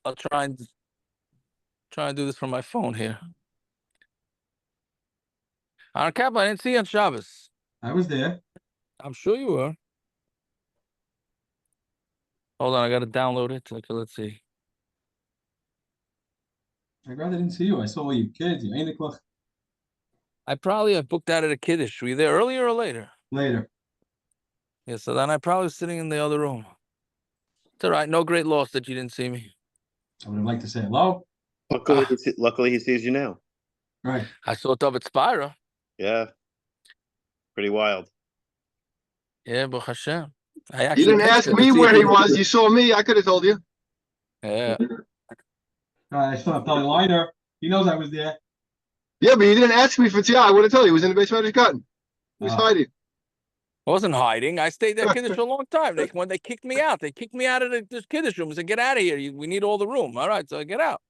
I'll try and do this from my phone here. Cap, I didn't see you on Shabbos. I was there. I'm sure you were. Hold on, I gotta download it. Okay, let's see. I rather didn't see you. I saw all your kids. You ain't o'clock. I booked out at a kiddush. Were you there earlier or later? Later. Yeah, so then I probably was sitting in the other room. It's all right. No great loss that you didn't see me. I would have liked to say hello. Luckily, he sees you now. Right. I saw David Spira. Yeah. Pretty wild. Yeah, Baruch Hashem. You didn't ask me where he was. You saw me. I could have told you. Yeah. I still have telling Liner. He knows I was there. Yeah, but you didn't ask me for Tia. I would have told you. He was in the basement of his garden. He was hiding. I wasn't hiding. I stayed there kiddush a long time. When they kicked me out, of the kiddush room. They said, "Get out of here. We need all the room." All right, so I get out.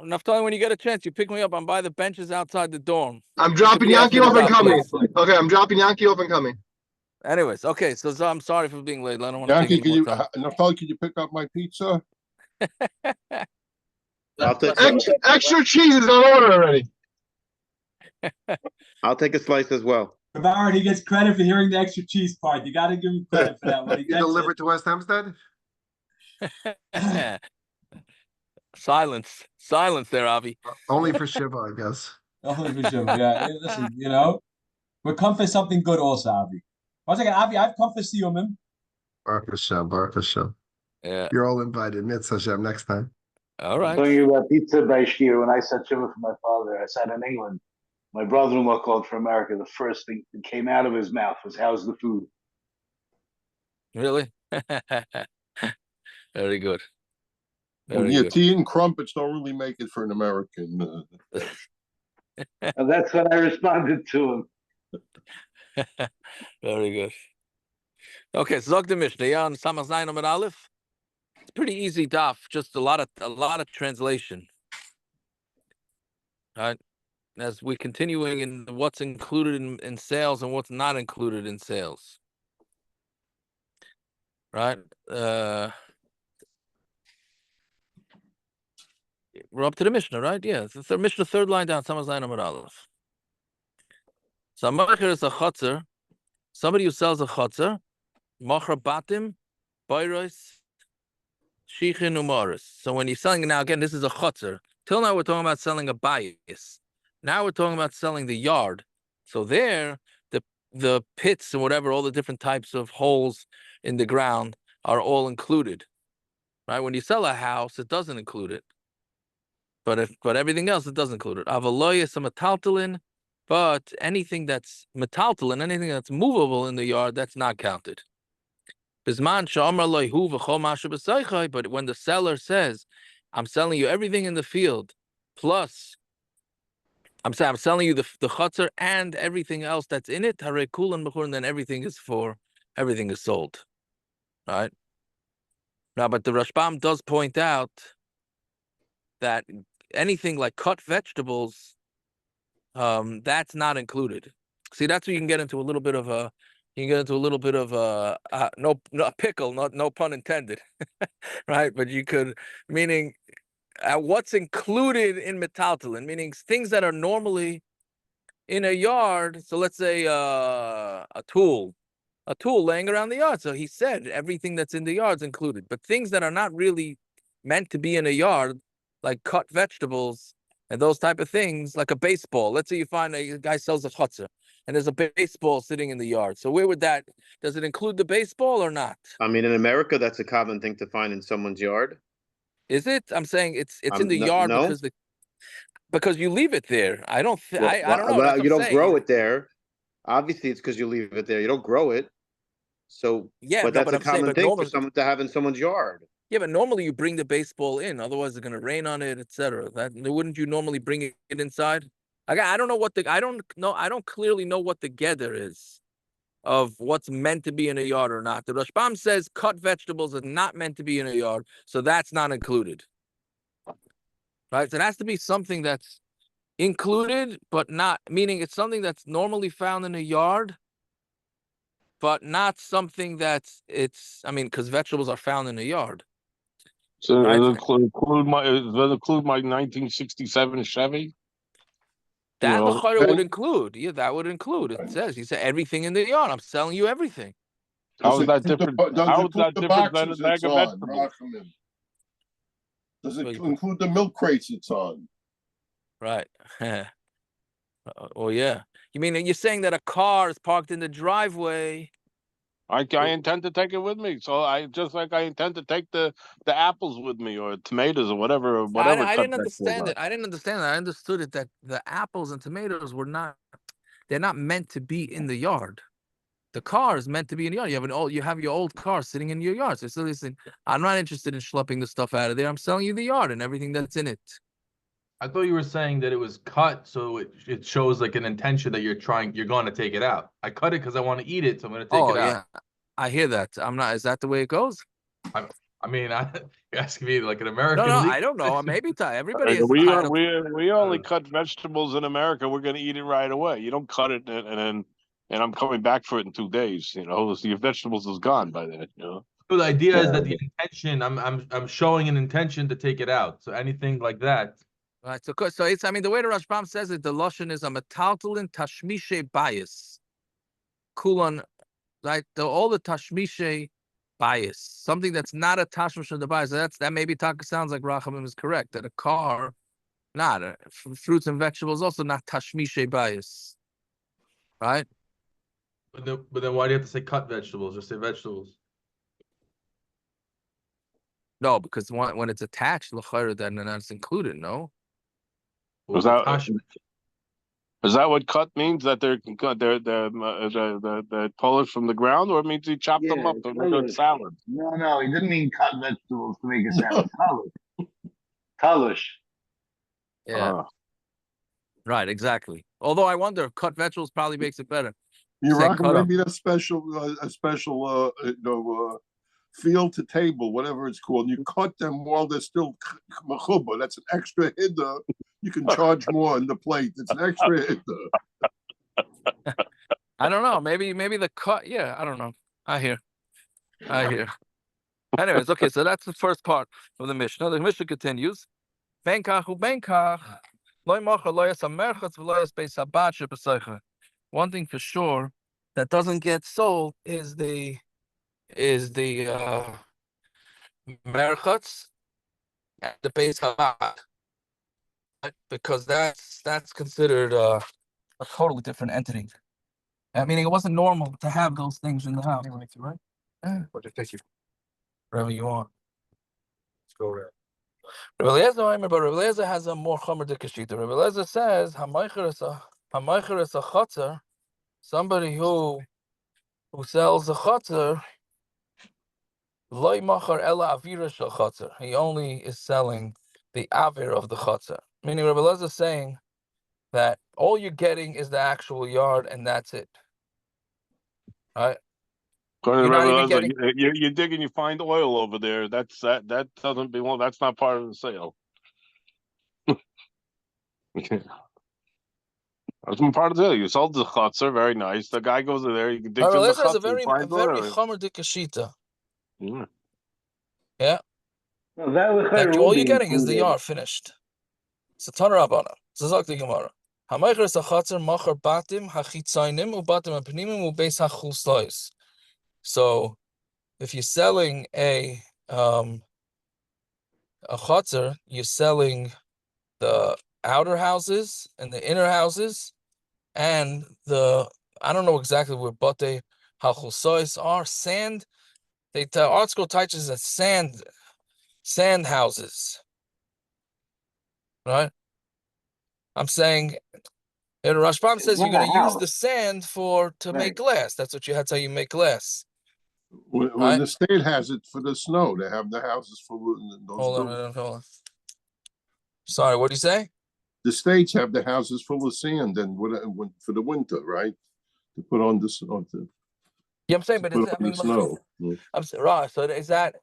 Enough time when you get a chance, you pick me up. I'm by the benches outside the dorm. I'm dropping Yankee off and coming. Okay, I'm dropping Yankee off and coming. Anyways, okay, so I'm sorry for being late. I don't want to Yankee, take any more time. Naftali, can you pick up my pizza? Extra cheese is on order already. I'll take a slice as well. Bava, he gets credit for hearing the extra cheese part. You got to give him credit for that. When he You delivered to West Hempstead? Silence there, Avi. Only for Shiva, I guess. Only for Shiva, yeah. Hey, listen, we're come for something good also, Avi. One second, Avi, I've come for Siyumim. Baruch Hashem. Yeah. You're all invited. Mitzvah Hashem next time. All right. I'm telling you about pizza by Shir. When I said Shiva for my father, I sat in England. My brother-in-law called from America. The first thing that came out of his mouth was, "How's the food?" Really? Very good. Tea and crumpets don't really make it for an American. And that's what I responded to him. Very good. Okay, so Zog the Mishnah, yeah, on Samach Zayin Amud Aleph. It's pretty easy daf, just a lot of translation. All right. As we're continuing in what's included in sales and what's not included in sales. Right? We're up to the Mishnah, right? Yeah, it's the Mishnah, third line down, Samach Zayin Amud Aleph. Samacher is a chotzer, somebody who sells a chotzer, Machar Batim, Bayros, Shichin Umaris. So when you're selling, now again, this is a chotzer. Till now we're talking about selling a bayis. Now we're talking about selling the yard. So there, the pits and whatever, all the different types of holes in the ground are all included. Right? When you sell a house, it doesn't include it. But everything else, it doesn't include it. Avaloya samataltalin, but anything that's metaltalin, anything that's movable in the yard, that's not counted. But when the seller says, "I'm selling you everything in the field, plus I'm selling you the chutzner and everything else that's in it," and then everything is sold. All right. Now, but the Rashbam does point out that anything like cut vegetables, that's not included. See, that's where you can get into a little bit of a no pickle, no pun intended, right? But you could, meaning what's included in metaltalin, meaning things that are normally in a yard. So let's say a tool laying around the yard. So he said everything that's in the yard is included, but things that are not really meant to be in a yard, like cut vegetables and those type of things, like a baseball. Let's say you find a guy sells a chutzner, and there's a baseball sitting in the yard. So where would does it include the baseball or not? I mean, in America, that's a common thing to find in someone's yard. Is it? I'm saying it's in the yard no? because you leave it there. I don't know. Well, you don't grow it there. Obviously, it's because you leave it there. You don't grow it. So, yeah, but that's a common thing for someone to have in someone's yard. Yeah, but normally you bring the baseball in. Otherwise, it's going to rain on it, etc. Wouldn't you normally bring it inside? I don't know I don't clearly know what the gather is of what's meant to be in a yard or not. The Rashbam says cut vegetables are not meant to be in a yard, so that's not included. Right? So it has to be something that's included, but not, meaning it's something that's normally found in a yard, but not something because vegetables are found in a yard. So Right. does it include my 1967 Chevy? That know, l'chayra would include. Yeah, that would include. It says, he said everything in the yard. I'm selling you everything. How is that include different? does How it is that include the different than a boxes bag it's of on, vegetables? Rachamim? Does it Well, you- include the milk crates it's on? Right. Well, yeah. You mean you're saying that a car is parked in the driveway? I intend to take it with me. So I just like I intend to take the apples with me or tomatoes or whatever I cut didn't vegetables understand are. it. I didn't understand that. I understood it that the apples and tomatoes they're not meant to be in the yard. The car is meant to be in the yard. You have your old car sitting in your yard. So listen, I'm not interested in schlepping the stuff out of there. I'm selling you the yard and everything that's in it. I thought you were saying that it was cut, so it shows like an intention that you're going to take it out. I cut it because I want to eat it, so I'm going to take it out. Yeah, I hear that. I'm not. Is that the way it goes? I mean, you're asking me like an No, American no, legal I don't know. system? Maybe everybody is We entitled. we only cut vegetables in America. We're going to eat it right away. You don't cut it and I'm coming back for it in 2 days. You know, so your vegetables is gone by then. You know. So the idea is that the intention, I'm showing an intention to take it out. So anything like that. Right. So it's. I mean, the way the Rashbam says it, the lashon is a metaltalin tashmishe bias. Kulon, like all the tashmishe bias, something that's not a tashmish of the bias. That maybe Taka sounds like Rachamim is correct that a car, not fruits and vegetables, also not tashmishe bias, right? But then why do you have to say cut vegetables? Just say vegetables. No, because when it's attached, l'chayra, then that's included. No. Is that what cut means? That they're pulled from the ground, or it means he chopped them up to make a salad? No, he didn't mean cut vegetables to make a salad. Talish. Yeah. Right. Exactly. Although I wonder, cut vegetables probably makes it better. You're right. Maybe that's special, field to table, whatever it's called. You cut them while they're still mechuba. That's an extra hiddur. You can charge more in the plate. It's an extra hiddur. I don't know. Maybe the cut. Yeah, I don't know. I hear. Anyways, okay. So that's the first part of the Mishnah. The Mishnah continues. Benkach ubenkach. One thing for sure that doesn't get sold is the merchats and the Beis Chabad, because that's considered a totally different entity. Meaning it wasn't normal to have those things in the house, right? What did take you? Wherever you want. Let's go around. Rabbi Eliezer has a more chomer dikashita. Rabbi Eliezer says hamaycher is a chotzer, somebody who sells a chotzer. Loy machar ela avira shel chotzer. He only is selling the avir of the chotzer. Meaning Rabbi Eliezer is saying that all you're getting is the actual yard and that's it. Right? You're not even getting. You dig and you find oil over there. That doesn't belong. That's not part of the sale. That's part of the sale. You sold the chutzner, very nice. The guy goes in there. You can dig in the chutzner. Is a very chomer dikashita. Yeah. No, that all you're getting is the yard finished. So Tanur Rabbana. Zazak the Gemara. Hamaycher is a chatzer machar batim hachitzainim ubatim apnimim ubeis hachulslois. So, if you're selling a chotzer, you're selling the outer houses and the inner houses, and I don't know exactly where bate hachulsois are. Sand. The art school teaches that sand houses. Right. I'm saying. And Rashbam says you're going to use the sand to make glass. That's how you make glass. When the state has it for the snow, they have the houses for those. Hold on. Sorry, what do you say? The states have the houses full of sand and for the winter, right? To put on this. Yeah, I'm saying, but it's snow. I'm saying, right. So is that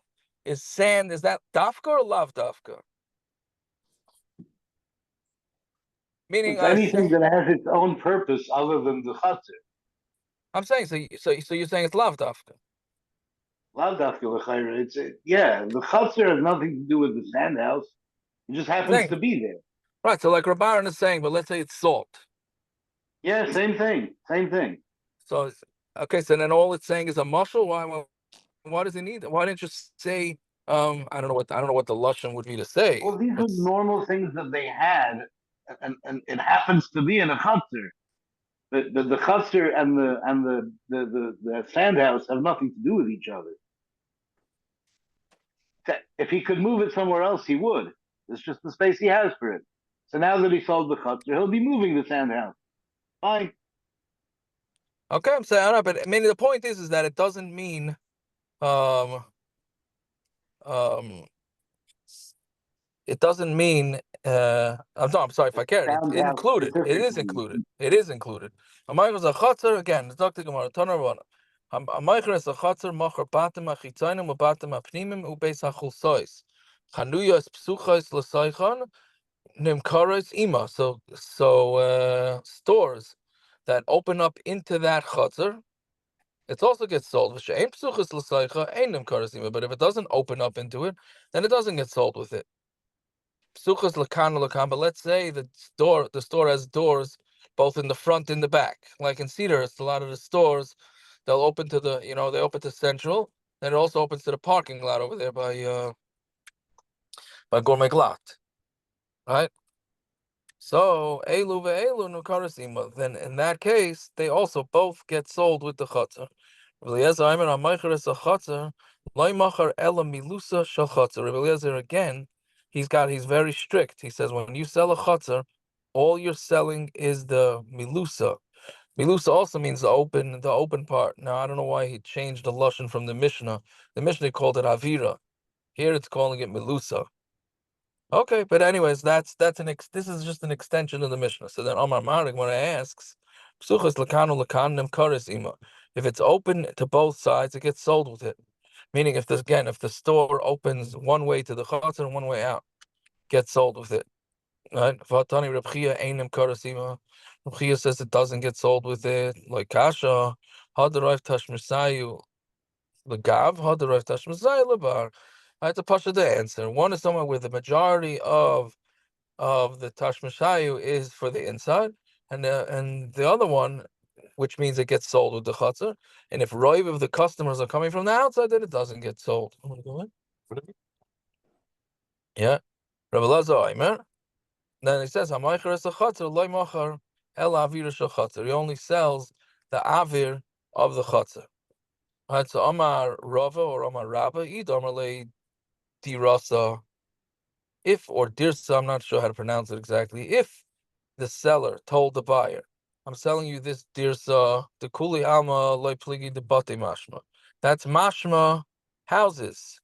dafka or lav dafka? Meaning it's anything that has its own purpose other than the chatzir. I'm saying so you're saying it's lav dafka. It's yeah, the chutzner has nothing to do with the sand house. It just happens to be there. Right. So like Rabbaran is saying, but let's say it's salt. Yeah, same thing. Same thing. So okay, so then all it's saying is a mushel. Why does it need that? Why didn't you say I don't know what the lashon would be to say. Well, these are normal things that they had, and it happens to be in a chutzner. The chutzner and the sand house have nothing to do with each other. If he could move it somewhere else, he would. It's just the space he has for it. So now that he sold the chutzner, he'll be moving the sand house. Fine. Okay, I'm saying, I don't know, but I mean the point is that it doesn't mean um it doesn't mean I'm sorry if I care. It's included. It is included. It is included. A meicher is a chotzer again. It's Dr. Gemara Tanarvana. A meicher is a chotzer macher batem achitzainim ubatem apnimim ubeis hachulsois. Chanuyos psuchos l'soichon nimkaros ima. So stores that open up into that chotzer, it also gets sold. But if it doesn't open up into it, then it doesn't get sold with it. But let's say the store has doors both in the front and the back. Like in Cedar, it's a lot of the stores, they'll open to the, they open to Central, then it also opens to the parking lot over there by Gourmet Lot. Right? So Elu ve'elu nukarasima. Then in that case, they also both get sold with the chutzah. Eliezer again, he's very strict. He says when you sell a chutzah, all you're selling is the milusa. Milusa also means the open part. Now I don't know why he changed the lashon from the Mishnah. The Mishnah called it avira. Here it's calling it milusa. Okay, but anyways, this is just an extension of the Mishnah. So then Omar Marik, when it asks, Psuchas lakanu lakanim kares ima. If it's open to both sides, it gets sold with it. Meaning, if the store opens one way to the chatzar and one way out, gets sold with it. Right? Vatani Reb Chia einim kares ima. Reb Chia says it doesn't get sold with it. Like kasha, hadarayv tashmisayu legav, hadarayv tashmisayu lebar. I have to push the answer. One is somewhere where the majority of the tashmishayu is for the inside, and the other one, which means it gets sold with the chutzah. And if roiv of the customers are coming from the outside, then it doesn't get sold. I'm gonna go in. Yeah, Rabbi Lazar Aimer. Then he says, "Hamaycher es a chutzah loy machar el avir shel chutzah." He only sells the avir of the chutzah. Right, so Amar Rava or Amar Rabba, Id Amar le dirasa. If or dirsa, I'm not sure how to pronounce it exactly. If the seller told the buyer, I'm selling you this dirsa, the kuli alma loy pligi de bate mashma. That's mashma houses.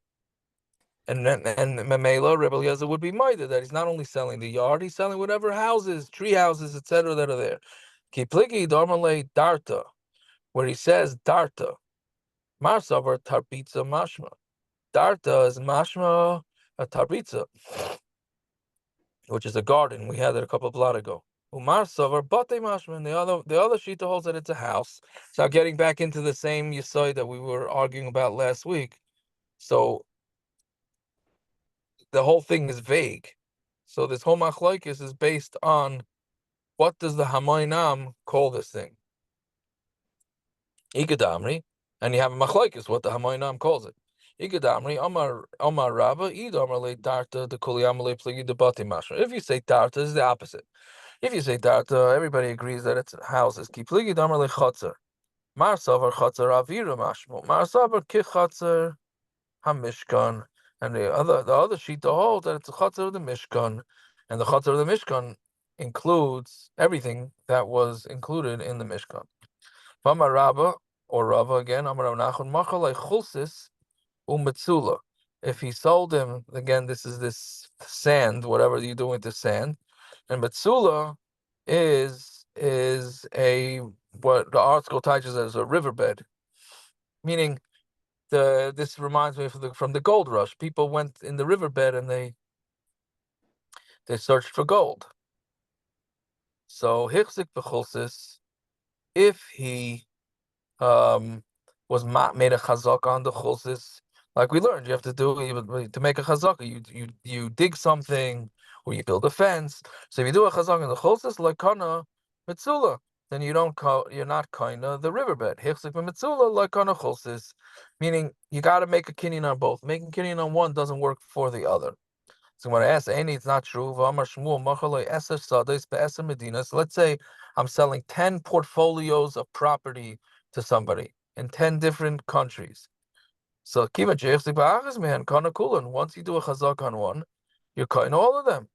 And Memela, Rebbe Eliezer would be minded that he's not only selling the yard, he's selling whatever houses, tree houses, etc. that are there. Ki pligi darmale darta, where he says darta. Marsavar tarbitza mashma. Darta is mashma a tarbitza, which is a garden. We had it a couple of blot ago. Umar Savar Bate Mashman. The other Shita holds that it's a house. So getting back into the same Yesod that we were arguing about last week. So the whole thing is vague. So this whole machlokes is based on what does the Hamoinam call this thing? Ikadamri, and you have a machlokes what the Hamoinam calls it. Ikadamri Omar Rabba Id Omar Le Darta the Kuliamale Pligi the Bate Mashma. If you say Darta, is the opposite. If you say Darta, everybody agrees that it's houses. Kipligi Damar Le Chotzer. Marsavar Chotzer Avira Mashmo. Marsavar Ki Chotzer HaMishkan. And the other sheet to hold that it's a Chotzer of the Mishkan. And the Chotzer of the Mishkan includes everything that was included in the Mishkan. Mama Rabba, or Rava again, Amar Nachon Machalei Chulsis Umetzula. If he sold him, again, this is this sand, whatever you do with the sand. And Metzula is a what the article teaches as a riverbed, meaning this reminds me from the gold rush. People went in the riverbed and they searched for gold. So Hichzik Bechulsis, if he was made a chazaka on the chulsis. Like we learned, you have to do to make a chazaka. You dig something or you build a fence. So if you do a chazaka on the chulsis, like kana mitzula, then you're not kinda the riverbed. Hichzik mitzula like kana chulsis, meaning you got to make a kinyan on both. Making kinyan on one doesn't work for the other. So when I ask Any, it's not true. So let's say I'm selling 10 portfolios of property to somebody in 10 different countries. So once you do a chazak on one, you're cutting all of them.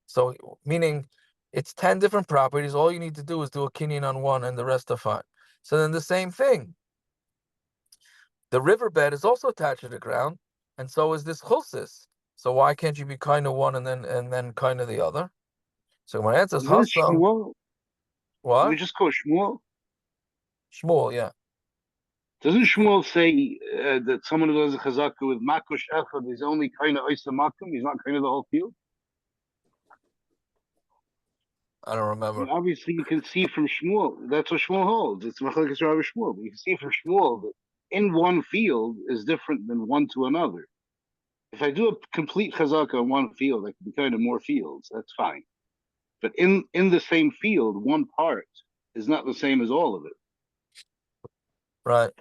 So meaning it's 10 different properties. All you need to do is do a kinyan on one and the rest are fine. So then the same thing. The riverbed is also attached to the ground, and so is this chulsis. So why can't you be kind of one and then kind of the other? So my answer is Hassam. What? We just call Shmuel. Shmuel, yeah. Doesn't Shmuel say that someone who does a chazaka with makush echad is only kind of oisa makum? He's not kind of the whole field. I don't remember. Obviously, you can see from Shmuel. That's what Shmuel holds. It's machlokes Rabbi Shmuel. But you can see from Shmuel that in one field is different than one to another. If I do a complete chazaka on one field, I can be kind of more fields. That's fine. But in the same field, one part is not the same as all of it. Right.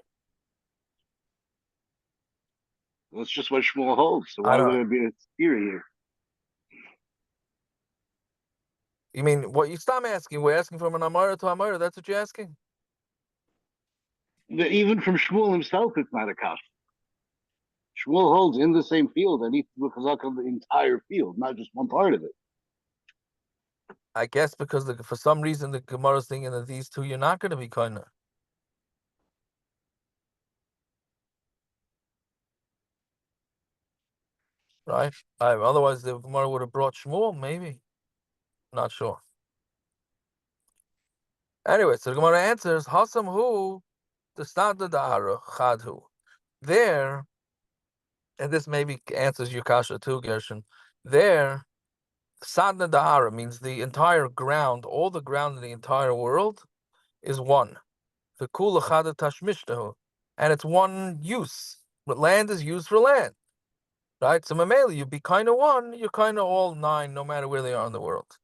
That's just what Shmuel holds. So why would there be a theory here? You mean what you stop asking? We're asking from an Amara to Amara. That's what you're asking? Even from Shmuel himself, it's not a kasha. Shmuel holds in the same field. I need to do chazaka on the entire field, not just one part of it. I guess because for some reason the Gemara's thinking that these two you're not going to be kind of. Right? Otherwise the Gemara would have brought Shmuel, maybe. Not sure. Anyway, so the Gemara answers, Hasam hu the Stadda Dahara Chadhu. There, and this maybe answers your kasha too, Gershon. There, Sadna Dahara means the entire ground, all the ground in the entire world is one. The Kula Chada Tashmishtahu. And it's one use. But land is used for land. Right? So Mamela, you be kind of one, you're kind of all 9, no matter where they are in the world.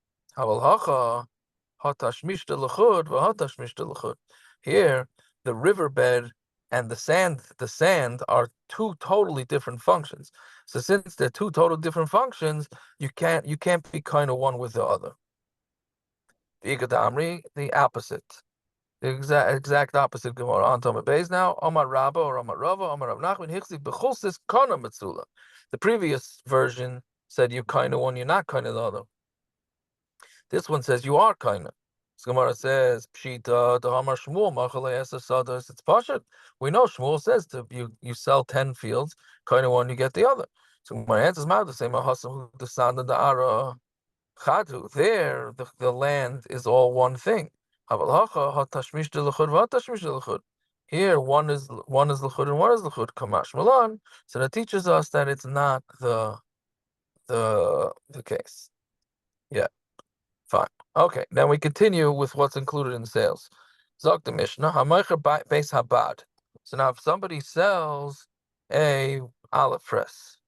Here, the riverbed and the sand are two totally different functions. So since they're two total different functions, you can't be kind of one with the other. The Igadamri, the opposite. The exact opposite Gemara. On Toma Beis now, Omar Rabba or Omar Rava, Omar Rav Nachman, Hichzik Bechulsis Kana Metzula. The previous version said you kind of one, you're not kind of the other. This one says you are kind of. Gemara says Pshita the Hamar Shmuel Machalei Eser Sadas. It's Pashat. We know Shmuel says you sell 10 fields, kind of one, you get the other. So my answer is the same. The Sanda the Ara Chadu. There, the land is all one thing. Here, one is l'chud and one is l'chud. Kamash Malan. So that teaches us that it's not the case. Yeah, fine. Okay, then we continue with what's included in sales. Zog the Mishnah, Hamaycher Beis Habad. So now if somebody sells a olive press,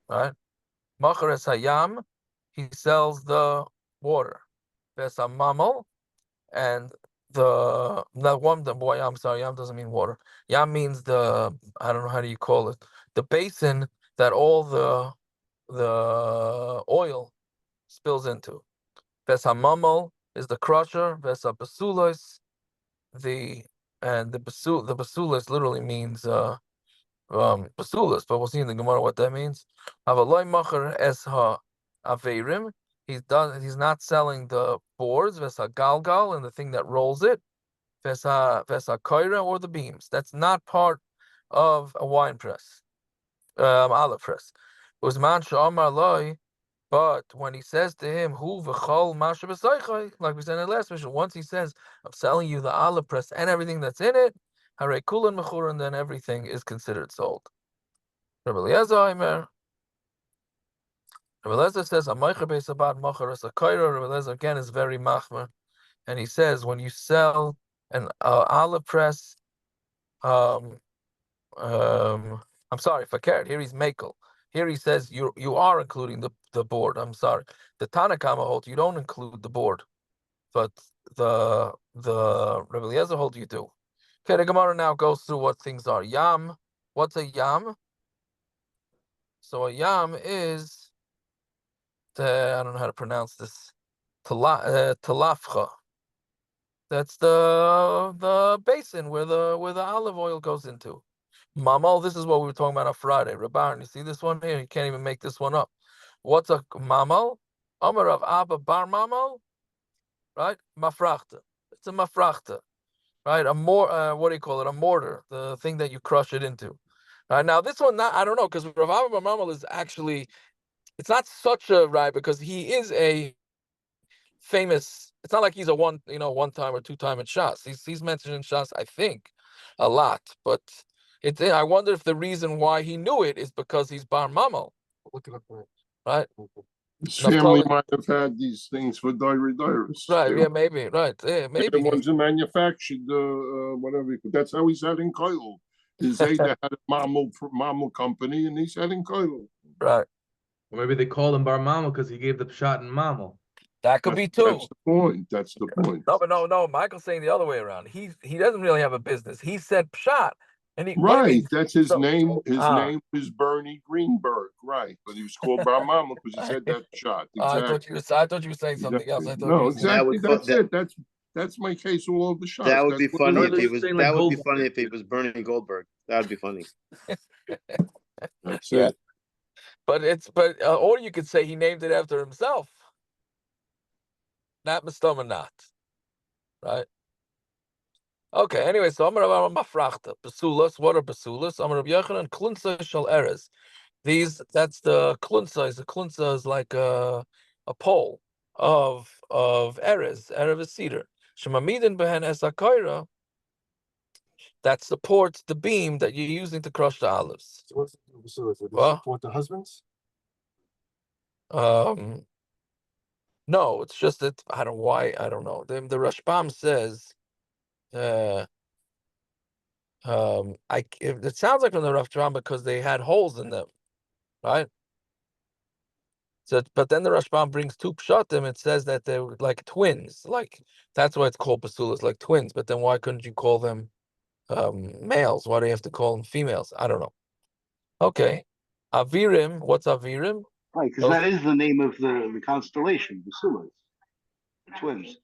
right? Machares Hayam, he sells the water. Ves Hamamal, and I'm sorry, Yam doesn't mean water. Yam means I don't know how do you call it, the basin that all the oil spills into. Ves Hamamal is the crusher. Ves Basulos, the basulos literally means basulos, but we'll see in the Gemara what that means. Avaloi macher es ha averim. He's not selling the boards, vesa galgal, and the thing that rolls it, vesa koira, or the beams. That's not part of a wine press, olive press. Uzman sha'amar loy, but when he says to him, hu v'chol masha b'saychai, like we said in the last mission, once he says, I'm selling you the olive press and everything that's in it, hare kulan mechur, and then everything is considered sold. Rabbi Eliezer says, Amaycher Beis Habad Macher as a Kaira. Rabbi Eliezer again is very machmer, and he says when you sell an olive press I'm sorry, Fakir. Here he's Makel. Here he says you are including the board. I'm sorry. The Tanakama holds you don't include the board, but the Rebbe Eliezer holds you do. Okay, the Gemara now goes through what things are. Yam. What's a yam? So a yam is I don't know how to pronounce this. Talafcha. That's the basin where the olive oil goes into. Mamal, this is what we were talking about on Friday. Rabban, you see this one here? You can't even make this one up. What's a mamal? Amar of Abba bar mamal, right? Mafrachta. It's a mafrachta, right? What do you call it? A mortar, the thing that you crush it into. Right now, this one, I don't know, because Rav Abba bar mamal is actually, it's not such a right because he is a famous. It's not like he's a one time or two time in Shas. He's mentioned in Shas, I think, a lot. But I wonder if the reason why he knew it is because he's bar mamal. Look it up. Right. His family might have had these things for diaries. Right. Yeah. Maybe. Right. Yeah. Maybe. The ones who manufactured whatever. That's how he's had in Koil. His Zayda had a mammal company, and he's had in Koil. Right. Or maybe they called him bar mamal because he gave the shot in mamal. That could be too. That's the point. That's the point. No, but no. Michael's saying the other way around. He doesn't really have a business. He said pshat, and right. That's his name. His name is Bernie Greenberg. Right, but he was called Bar Mama because he said that shot. Exactly. I thought you were saying something else. No, exactly. That's my case all over the shots. That would be funny if he was. That would be funny if he was Bernie Goldberg. That would be funny. That's it. But or you could say he named it after himself. Not Mistoma, not. Right? Okay, anyway, so Amar Rav Mafrachta. Basulas, what are basulas? Amar Rav Yochanan, Klunsa Shal Erez. That's the Klunsa. The Klunsa is like a pole of Erez. Erez is cedar. Shemamidin behen esakaira. That supports the beam that you're using to crush the olives. So what's the basulas? Do they support the husbands? No, it's just that I don't know. The Rashbam says, it sounds like from the Rashbam because they had holes in them, right? So, but then the Rashbam brings two pshatim. It says that they were like twins, like that's why it's called basulas, like twins. But then why couldn't you call them males? Why do you have to call them females? I don't know. Okay, Avirim. What's Avirim? Right, because that is the name of the constellation, the Sulas, the twins.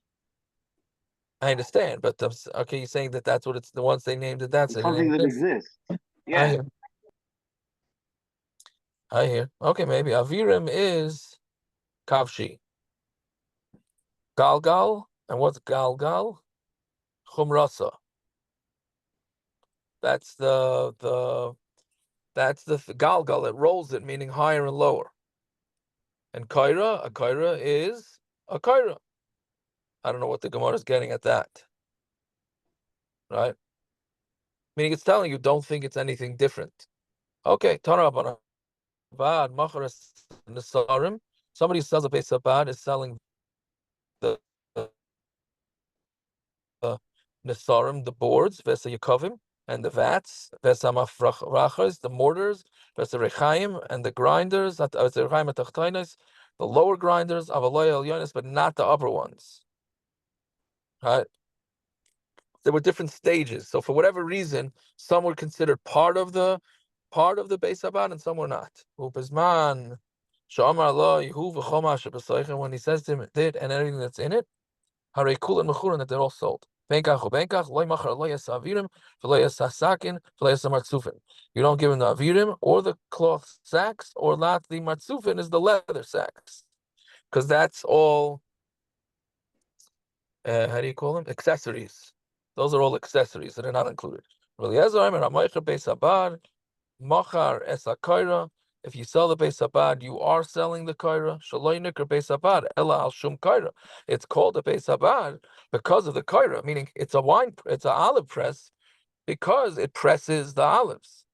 I understand, but okay, you're saying that's what it's the ones they named it. That's something that exists. Yeah, I hear. Okay, maybe Avirim is Kavshi. Galgal, and what's Galgal? Chumrasa. That's the Galgal. It rolls it, meaning higher and lower. And a Kaira is a Kaira. I don't know what the Gemara is getting at that. Right? Meaning it's telling you don't think it's anything different. Okay, Tanarabana. Bad Macharas Nisarim. Somebody who sells a base of bad is selling the Nisarim, the boards, Vesa Yakovim, and the vats, Vesa Mafrachas, the mortars, Vesa Rechaim, and the grinders, the lower grinders, Avaloya Elyonis, but not the upper ones. Right? There were different stages. So for whatever reason, some were considered part of the Beis Habad and some were not. Upizman, Shamar Allah, Yehu v'chomash, when he says to him, did and everything that's in it, Harei kulan mechuran, that they're all sold. Benkach ubenkach, loy machar loy yas avirim, v'loy yas sasakin, v'loy yas martzufin. You don't give him the avirim or the cloth sacks, or not the martzufin is the leather sacks, because that's all. How do you call them? Accessories. Those are all accessories that are not included. If you sell the Beis Habad, you are selling the Kaira. Shaloi nikar Beis Habad, ela al shum Kaira. It's called a Beis Habad because of the Kaira, meaning it's an olive press because it presses the olives,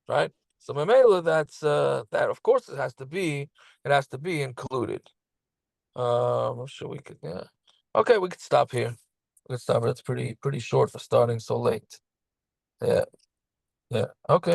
right? So Mamela, that's that. Of course, it has to be included. I'm sure we could. Yeah. Okay, we could stop here. It's pretty short for starting so late. Yeah. Yeah. Okay.